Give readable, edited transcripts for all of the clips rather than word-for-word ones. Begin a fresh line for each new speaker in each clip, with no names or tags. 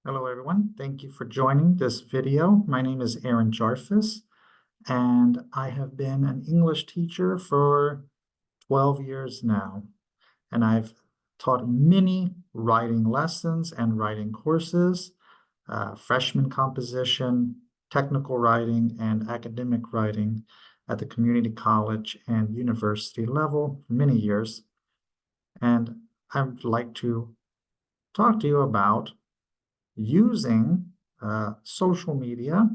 Hello, everyone. Thank you for joining this video. My name is Aaron Jarfus, and I have been an English teacher for 12 years now. And I've taught many writing lessons and writing courses, freshman composition, technical writing, and academic writing at the community college and university level for many years. And I'd like to talk to you about using social media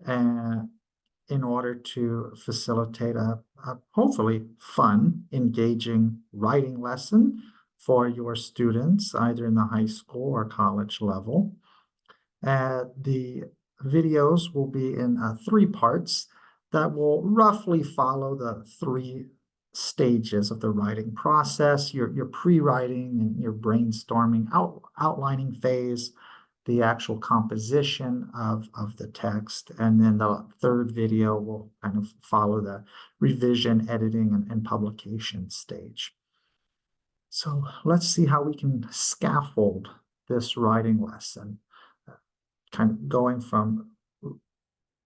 in order to facilitate a hopefully fun, engaging writing lesson for your students, either in the high school or college level. The videos will be in 3 parts that will roughly follow the 3 stages of the writing process, your pre-writing and your brainstorming, outlining phase, the actual composition of the text, and then the 3rd video will kind of follow the revision, editing, and publication stage. So let's see how we can scaffold this writing lesson, kind of going from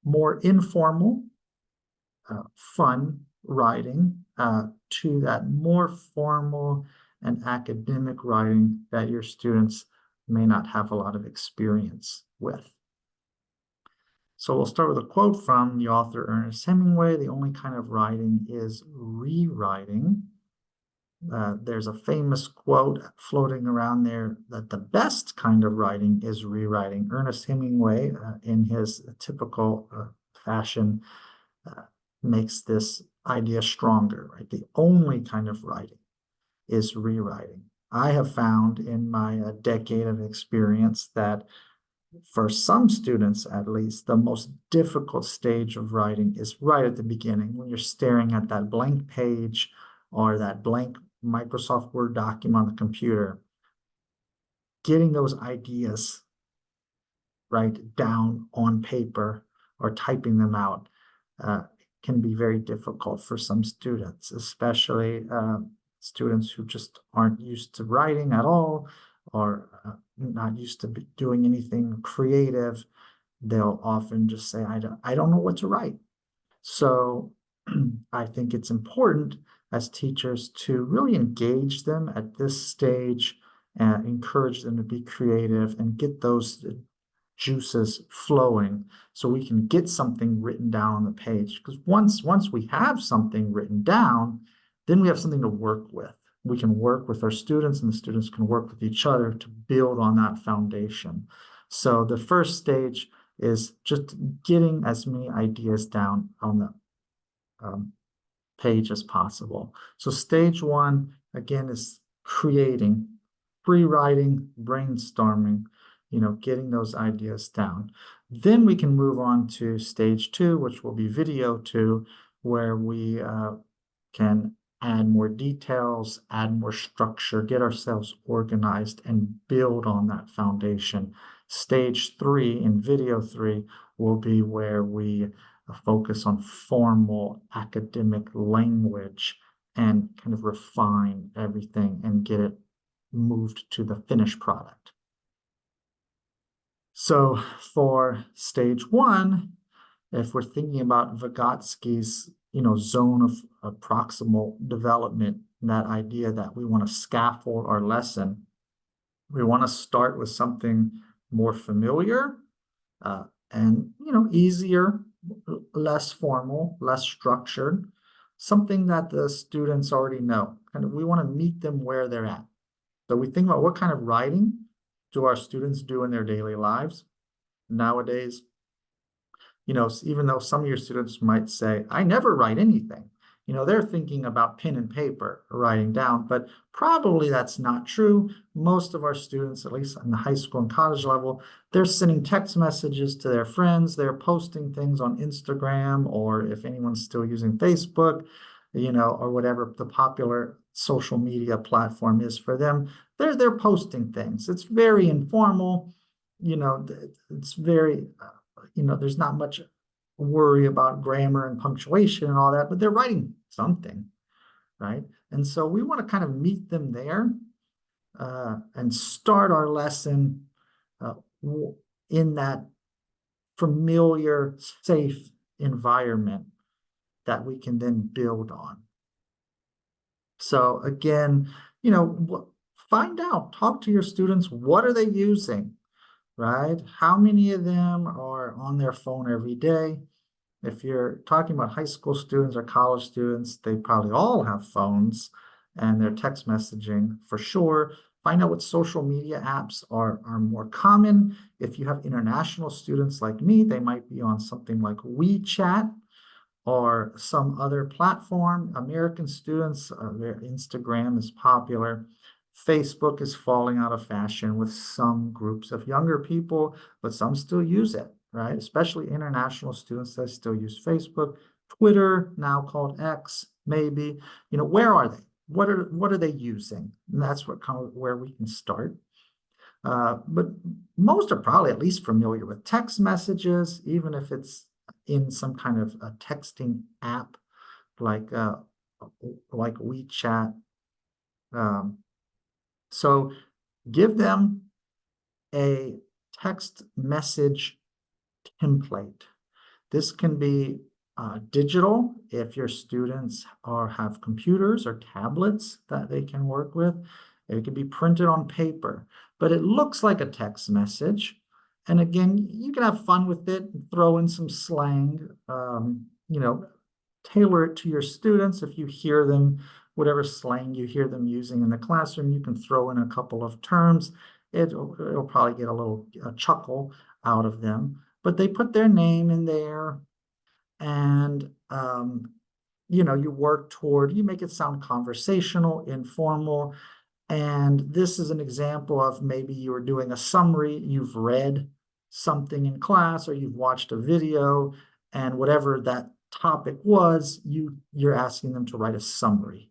more informal, fun writing to that more formal and academic writing that your students may not have a lot of experience with. So we'll start with a quote from the author Ernest Hemingway: "The only kind of writing is rewriting." There's a famous quote floating around there that the best kind of writing is rewriting. Ernest Hemingway, in his typical fashion, makes this idea stronger, right? The only kind of writing is rewriting. I have found in my decade of experience that for some students, at least, the most difficult stage of writing is right at the beginning, when you're staring at that blank page or that blank Microsoft Word document on the computer. Getting those ideas right down on paper or typing them out can be very difficult for some students, especially students who just aren't used to writing at all, or not used to doing anything creative. They'll often just say, I don't know what to write. So I think it's important as teachers to really engage them at this stage and encourage them to be creative and get those juices flowing so we can get something written down on the page. Because once we have something written down, then we have something to work with. We can work with our students, and the students can work with each other to build on that foundation. So the first stage is just getting as many ideas down on the page as possible. So stage 1, again, is creating, pre-writing, brainstorming, getting those ideas down. Then we can move on to stage 2, which will be video 2, where we can add more details, add more structure, get ourselves organized, and build on that foundation. Stage 3 in video 3 will be where we focus on formal academic language and kind of refine everything and get it moved to the finished product. So for stage 1, if we're thinking about Vygotsky's zone of proximal development, that idea that we want to scaffold our lesson, we want to start with something more familiar and easier, less formal, less structured, something that the students already know. We want to meet them where they're at. So we think about what kind of writing do our students do in their daily lives nowadays. Even though some of your students might say, I never write anything, they're thinking about pen and paper writing down, but probably that's not true. Most of our students, at least in the high school and college level, they're sending text messages to their friends, they're posting things on Instagram, or if anyone's still using Facebook, or whatever the popular social media platform is for them, they're posting things. It's very informal, it's very there's not much worry about grammar and punctuation and all that, but they're writing something, right? And so we want to kind of meet them there and start our lesson in that familiar, safe environment that we can then build on. So again, find out, talk to your students, what are they using, right? How many of them are on their phone every day? If you're talking about high school students or college students, they probably all have phones and they're text messaging for sure. Find out what social media apps are more common. If you have international students like me, they might be on something like WeChat or some other platform. American students, their Instagram is popular. Facebook is falling out of fashion with some groups of younger people, but some still use it, right? Especially international students that still use Facebook. Twitter, now called X, maybe. Where are they? What are they using? And that's where we can start. But most are probably at least familiar with text messages, even if it's in some kind of a texting app like WeChat. So give them a text message template. This can be digital if your students have computers or tablets that they can work with. It can be printed on paper, but it looks like a text message. And again, you can have fun with it, throw in some slang, tailor it to your students. If you hear them, whatever slang you hear them using in the classroom, you can throw in a couple of terms. It'll probably get a chuckle out of them, but they put their name in there and you make it sound conversational, informal. And this is an example of maybe you were doing a summary, you've read something in class or you've watched a video, and whatever that topic was, you're asking them to write a summary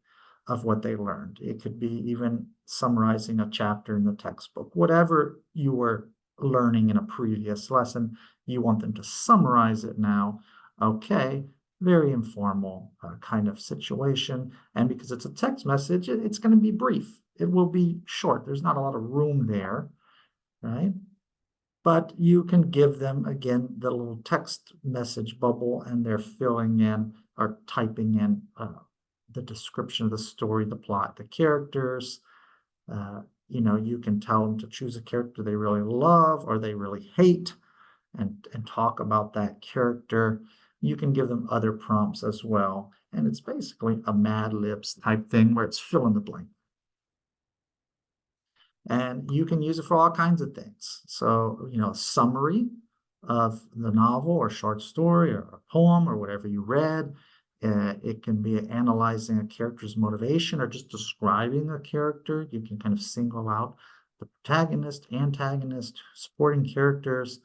of what they learned. It could be even summarizing a chapter in the textbook. Whatever you were learning in a previous lesson, you want them to summarize it now. Okay, very informal kind of situation. And because it's a text message, it's going to be brief. It will be short. There's not a lot of room there, right? But you can give them, again, the little text message bubble, and they're filling in or typing in the description of the story, the plot, the characters. You can tell them to choose a character they really love or they really hate and talk about that character. You can give them other prompts as well. And it's basically a Mad Libs type thing where it's fill in the blank. And you can use it for all kinds of things. So, a summary of the novel or short story or a poem or whatever you read. It can be analyzing a character's motivation or just describing a character. You can kind of single out the protagonist, antagonist, supporting characters.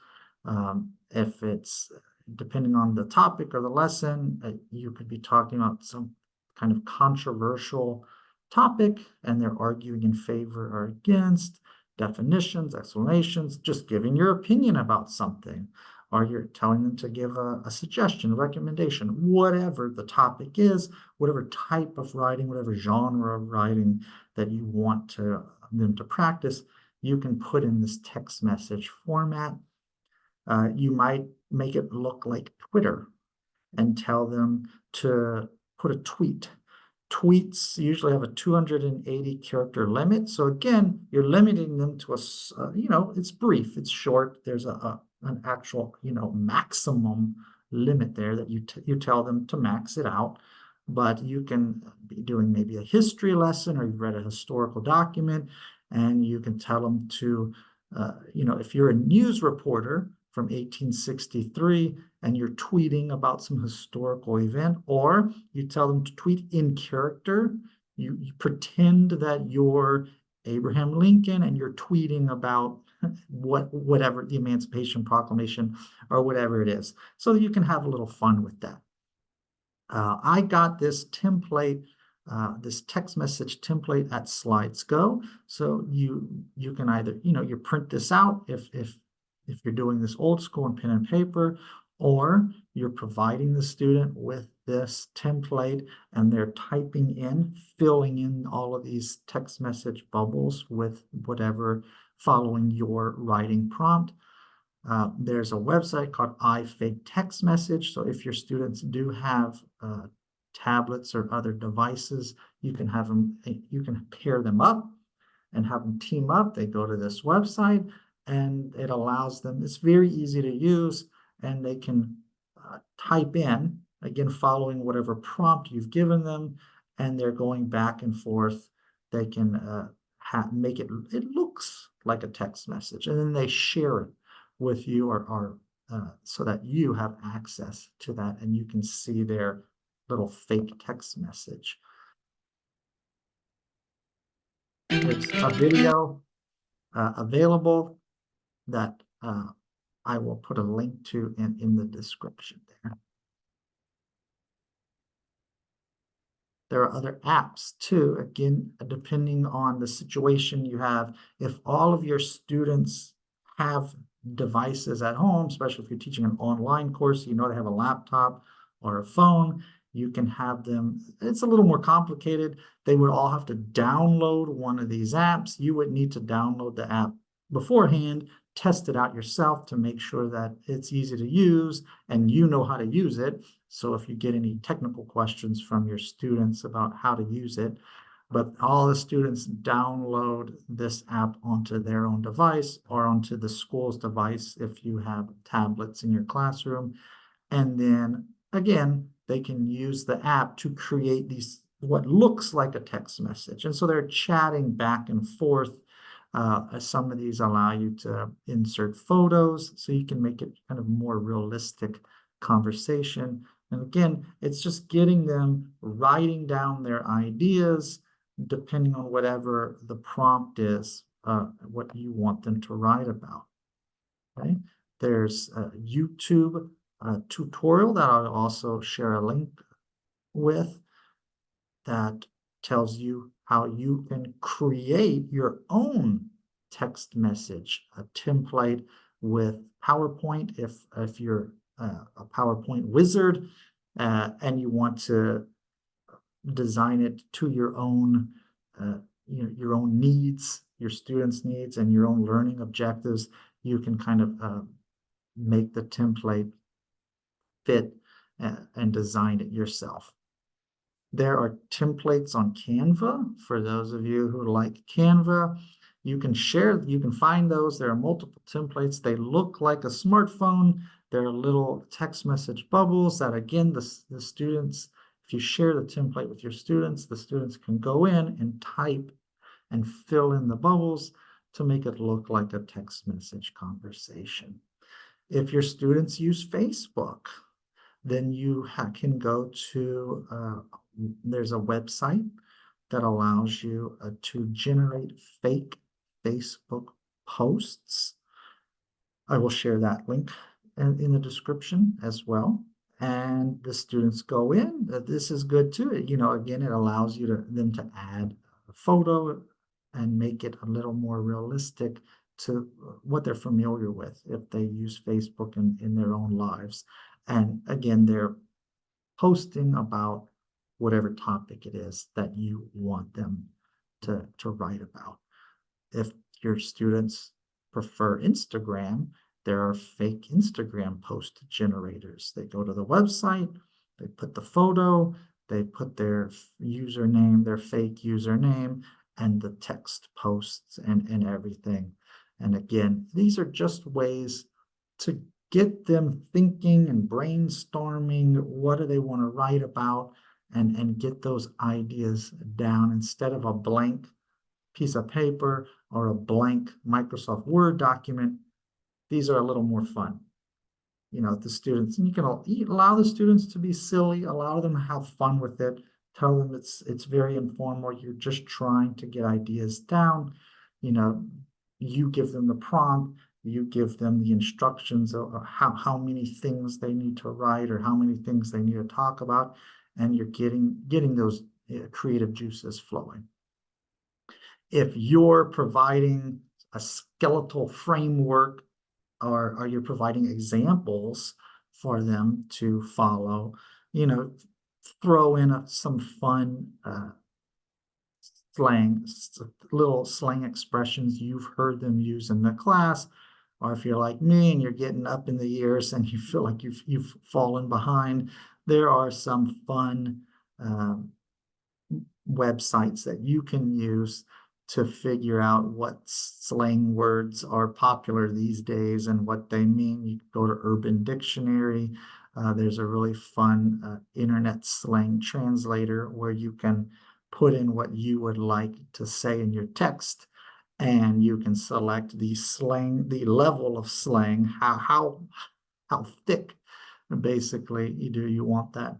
If it's depending on the topic or the lesson, you could be talking about some kind of controversial topic and they're arguing in favor or against, definitions, explanations, just giving your opinion about something, or you're telling them to give a suggestion, a recommendation, whatever the topic is, whatever type of writing, whatever genre of writing that you want them to practice, you can put in this text message format. You might make it look like Twitter and tell them to put a tweet. Tweets usually have a 280 character limit. So again, you're limiting them to it's brief, it's short. There's an actual, maximum limit there that you tell them to max it out. But you can be doing maybe a history lesson or you've read a historical document and you can tell them to, if you're a news reporter from 1863 and you're tweeting about some historical event, or you tell them to tweet in character, you pretend that you're Abraham Lincoln and you're tweeting about whatever the Emancipation Proclamation or whatever it is. So you can have a little fun with that. I got this template, this text message template at SlidesGo. So you can either, you print this out if you're doing this old school in pen and paper, or you're providing the student with this template and they're typing in, filling in all of these text message bubbles with whatever following your writing prompt. There's a website called iFakeTextMessage. So if your students do have tablets or other devices, you can pair them up and have them team up. They go to this website and it allows them, it's very easy to use, and they can type in, again, following whatever prompt you've given them, and they're going back and forth. They can make it looks like a text message, and then they share it with you or so that you have access to that and you can see their little fake text message. There's a video available that I will put a link to in the description there. There are other apps too, again, depending on the situation you have. If all of your students have devices at home, especially if you're teaching an online course, you know they have a laptop or a phone, you can have them, it's a little more complicated. They would all have to download one of these apps. You would need to download the app beforehand, test it out yourself to make sure that it's easy to use and you know how to use it. So if you get any technical questions from your students about how to use it, but all the students download this app onto their own device or onto the school's device if you have tablets in your classroom. And then again, they can use the app to create these, what looks like a text message. And so they're chatting back and forth. Some of these allow you to insert photos so you can make it kind of more realistic conversation. And again, it's just getting them writing down their ideas depending on whatever the prompt is, what you want them to write about. Okay, there's a YouTube tutorial that I'll also share a link with that tells you how you can create your own text message, a template with PowerPoint if you're a PowerPoint wizard and you want to design it to your own your own needs, your students' needs, and your own learning objectives. You can kind of make the template fit and design it yourself. There are templates on Canva. For those of you who like Canva, you can find those. There are multiple templates. They look like a smartphone. They're little text message bubbles that, again, the students, if you share the template with your students, the students can go in and type and fill in the bubbles to make it look like a text message conversation. If your students use Facebook, then you can go to, there's a website that allows you to generate fake Facebook posts. I will share that link in the description as well. And the students go in. This is good too. Again, it allows them to add a photo and make it a little more realistic to what they're familiar with if they use Facebook in their own lives. And again, they're posting about whatever topic it is that you want them to write about. If your students prefer Instagram, there are fake Instagram post generators. They go to the website, they put the photo, they put their username, their fake username, and the text posts and everything. And again, these are just ways to get them thinking and brainstorming. What do they want to write about? And get those ideas down instead of a blank piece of paper or a blank Microsoft Word document. These are a little more fun. The students, and you can allow the students to be silly, allow them to have fun with it, tell them it's very informal. You're just trying to get ideas down. You give them the prompt, you give them the instructions of how many things they need to write or how many things they need to talk about, and you're getting those creative juices flowing. If you're providing a skeletal framework or you're providing examples for them to follow, throw in some fun little slang expressions you've heard them use in the class, or if you're like me and you're getting up in the years and you feel like you've fallen behind, there are some fun websites that you can use to figure out what slang words are popular these days and what they mean. You can go to Urban Dictionary. There's a really fun internet slang translator where you can put in what you would like to say in your text, and you can select the slang, the level of slang, how thick basically you want that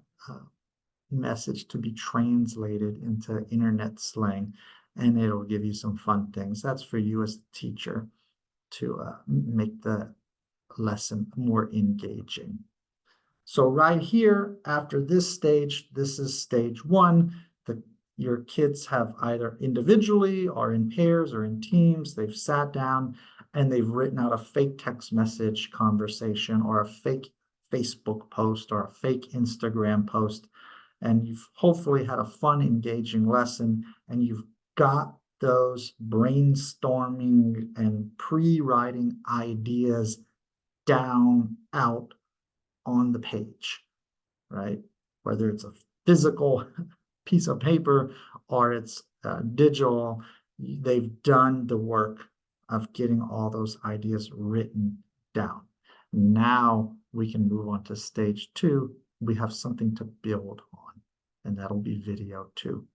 message to be translated into internet slang, and it'll give you some fun things. That's for you as a teacher to make the lesson more engaging. So right here, after this stage, this is stage one. Your kids have either individually or in pairs or in teams, they've sat down and they've written out a fake text message conversation or a fake Facebook post or a fake Instagram post, and you've hopefully had a fun, engaging lesson, and you've got those brainstorming and pre-writing ideas down out on the page, right? Whether it's a physical piece of paper or it's digital, they've done the work of getting all those ideas written down. Now we can move on to stage two. We have something to build on, and that'll be video two.